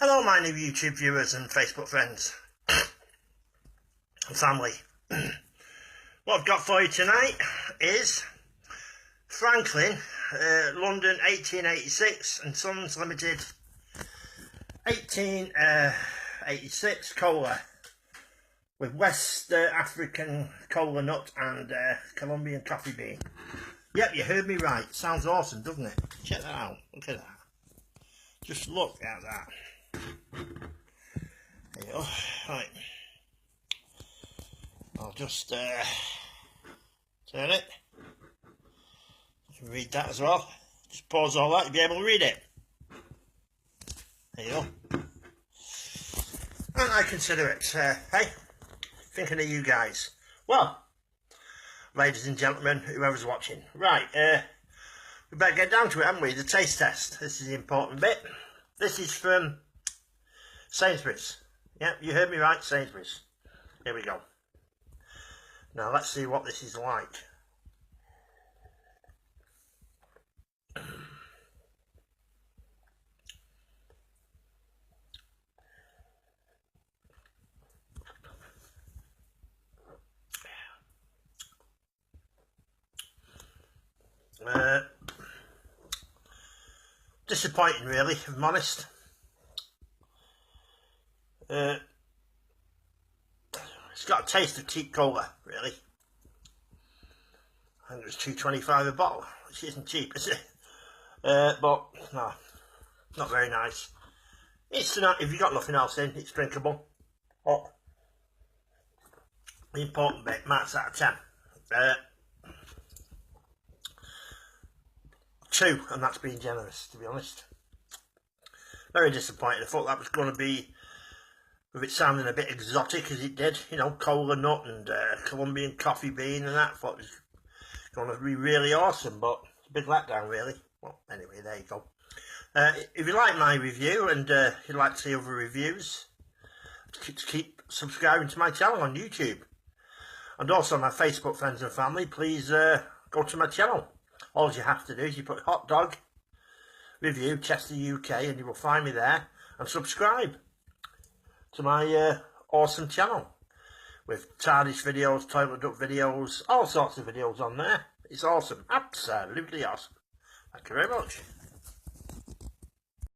Hello my new YouTube viewers and Facebook friends and family. What I've got for you tonight is Franklin, London 1886 and Sons Limited 1886 cola with West African cola nut and Colombian coffee bean. Yep, you heard me right. Sounds awesome, doesn't it? Check that out. Look at that. Just look at that. There you go. Right. I'll just turn it. You can read that as well. Just pause all that, you'll be able to read it. There you go. And I consider it, hey, thinking of you guys. Well, ladies and gentlemen, whoever's watching. Right, we better get down to it, haven't we? The taste test. This is the important bit. This is from Sainsbury's. Yep, you heard me right, Sainsbury's. Here we go. Now let's see what this is like. Disappointing really, if I'm honest. It's got a taste of cheap cola, really. I think it was $2.25 a bottle, which isn't cheap, is it? But no, not very nice. It's not, if you've got nothing else in, it's drinkable. But the important bit, marks out of 10. 2, and that's being generous, to be honest. Very disappointed. I thought that was going to be, with it sounding a bit exotic as it did, you know, cola nut and Colombian coffee bean and that. I thought it was going to be really awesome, but it's a big letdown, really. Well, anyway, there you go. If you like my review and you'd like to see other reviews, keep subscribing to my channel on YouTube. And also my Facebook friends and family, please go to my channel. All you have to do is you put hot dog review Chester UK and you will find me there, and subscribe to my awesome channel with TARDIS videos, toilet duck videos, all sorts of videos on there. It's awesome, absolutely awesome. Thank you very much.